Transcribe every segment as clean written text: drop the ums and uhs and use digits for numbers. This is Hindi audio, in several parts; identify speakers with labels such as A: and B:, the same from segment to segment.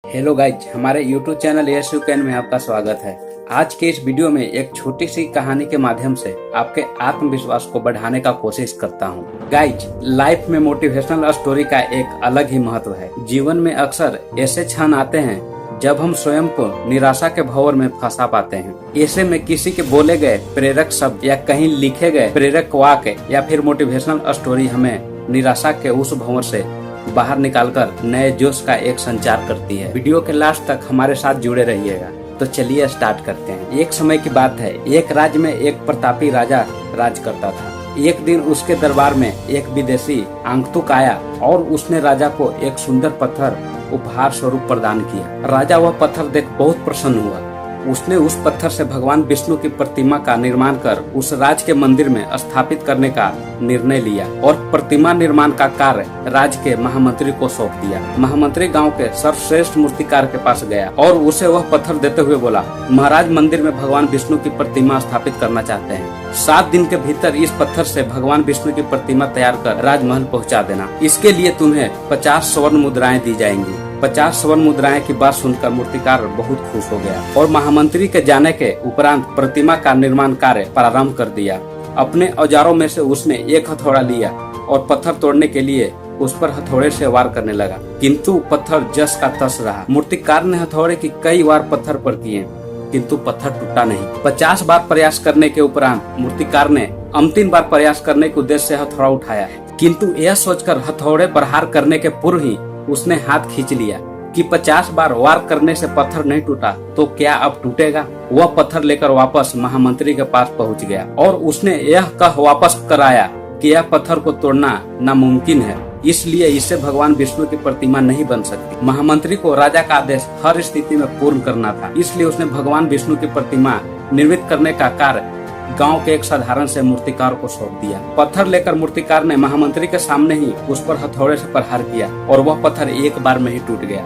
A: हेलो गाइज, हमारे YouTube channel yes you can में आपका स्वागत है। आज के इस वीडियो में एक छोटी सी कहानी के माध्यम से आपके आत्मविश्वास को बढ़ाने का कोशिश करता हूँ। गाइज, लाइफ में मोटिवेशनल स्टोरी का एक अलग ही महत्व है। जीवन में अक्सर ऐसे क्षण आते हैं जब हम स्वयं को निराशा के भंवर में फंसा पाते हैं। ऐसे में किसी के बोले गए प्रेरक शब्द या कहीं लिखे गए प्रेरक वाक्य या फिर मोटिवेशनल स्टोरी हमें निराशा के उस भंवर से बाहर निकालकर नए जोश का एक संचार करती है। वीडियो के लास्ट तक हमारे साथ जुड़े रहिएगा। तो चलिए स्टार्ट करते हैं। एक समय की बात है, एक राज्य में एक प्रतापी राजा राज करता था। एक दिन उसके दरबार में एक विदेशी आगंतुक आया और उसने राजा को एक सुंदर पत्थर उपहार स्वरूप प्रदान किया। राजा वह पत्थर देख बहुत प्रसन्न हुआ। उसने उस पत्थर से भगवान विष्णु की प्रतिमा का निर्माण कर उस राज के मंदिर में स्थापित करने का निर्णय लिया और प्रतिमा निर्माण का कार्य राज्य के महामंत्री को सौंप दिया। महामंत्री गांव के सर्वश्रेष्ठ मूर्तिकार के पास गया और उसे वह पत्थर देते हुए बोला, महाराज मंदिर में भगवान विष्णु की प्रतिमा स्थापित करना चाहते हैं। 7 दिन के भीतर इस पत्थर से भगवान विष्णु की प्रतिमा तैयार कर राजमहल पहुँचा देना। इसके लिए तुम्हें 50 स्वर्ण मुद्राएं दी जाएंगी। 50 स्वर्ण मुद्राएं की बात सुनकर मूर्तिकार बहुत खुश हो गया और महामंत्री के जाने के उपरांत प्रतिमा का निर्माण कार्य प्रारंभ कर दिया। अपने औजारों में से उसने एक हथौड़ा लिया और पत्थर तोड़ने के लिए उस पर हथौड़े से वार करने लगा, किंतु पत्थर जस का तस रहा। मूर्तिकार ने हथौड़े की कई बार पत्थर पर किए, किंतु पत्थर टूटा नहीं। 50 बार प्रयास करने के उपरांत मूर्तिकार ने अंतिम बार प्रयास करने के उद्देश्य से हथौड़ा उठाया, किंतु यह सोचकर हथौड़े पर हार करने के पूर्व ही उसने हाथ खींच लिया कि 50 बार वार करने से पत्थर नहीं टूटा तो क्या अब टूटेगा। वह पत्थर लेकर वापस महामंत्री के पास पहुंच गया और उसने यह कह वापस कराया कि यह पत्थर को तोड़ना नामुमकिन है, इसलिए इससे भगवान विष्णु की प्रतिमा नहीं बन सकती। महामंत्री को राजा का आदेश हर स्थिति में पूर्ण करना था, इसलिए उसने भगवान विष्णु की प्रतिमा निर्मित करने का कार्य गांव के एक साधारण से मूर्तिकार को सौंप दिया। पत्थर लेकर मूर्तिकार ने महामंत्री के सामने ही उस पर हथौड़े से प्रहार किया और वह पत्थर एक बार में ही टूट गया।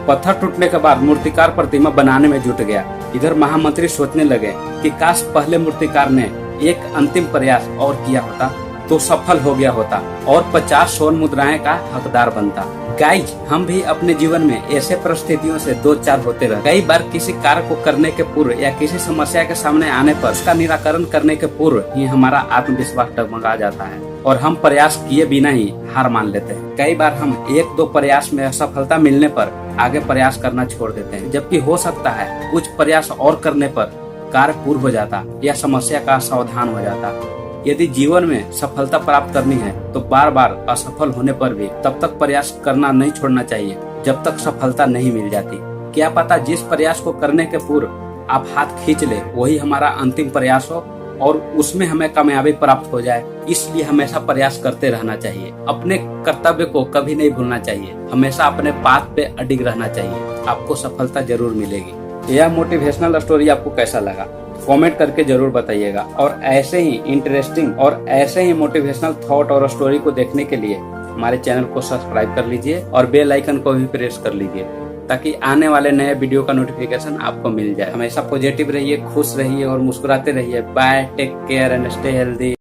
A: पत्थर टूटने के बाद मूर्तिकार प्रतिमा बनाने में जुट गया। इधर महामंत्री सोचने लगे कि काश पहले मूर्तिकार ने एक अंतिम प्रयास और किया होता तो सफल हो गया होता और 50 स्वर्ण मुद्राएं का हकदार बनता। गाइज, हम भी अपने जीवन में ऐसे परिस्थितियों से दो चार होते रहे। कई बार किसी कार्य को करने के पूर्व या किसी समस्या के सामने आने पर उसका निराकरण करने के पूर्व ही हमारा आत्मविश्वास डगमगा जाता है और हम प्रयास किए बिना ही हार मान लेते हैं। कई बार हम 1-2 प्रयास में असफलता मिलने पर आगे प्रयास करना छोड़ देते हैं, जबकि हो सकता है कुछ प्रयास और करने पर कार्य पूर्ण हो जाता या समस्या का समाधान हो जाता। यदि जीवन में सफलता प्राप्त करनी है तो बार बार असफल होने पर भी तब तक प्रयास करना नहीं छोड़ना चाहिए जब तक सफलता नहीं मिल जाती। क्या पता जिस प्रयास को करने के पूर्व आप हाथ खींच ले वही हमारा अंतिम प्रयास हो और उसमें हमें कामयाबी प्राप्त हो जाए। इसलिए हमेशा प्रयास करते रहना चाहिए। अपने कर्तव्य को कभी नहीं भूलना चाहिए। हमेशा अपने पाथ पे अडिग रहना चाहिए। आपको सफलता जरूर मिलेगी। यह मोटिवेशनल स्टोरी आपको कैसा लगा कमेंट करके जरूर बताइएगा और ऐसे ही इंटरेस्टिंग और ऐसे ही मोटिवेशनल थॉट और स्टोरी को देखने के लिए हमारे चैनल को सब्सक्राइब कर लीजिए और बेल आइकन को भी प्रेस कर लीजिए ताकि आने वाले नए वीडियो का नोटिफिकेशन आपको मिल जाए। हमेशा पॉजिटिव रहिए, खुश रहिए और मुस्कुराते रहिए। Bye, take care and stay healthy.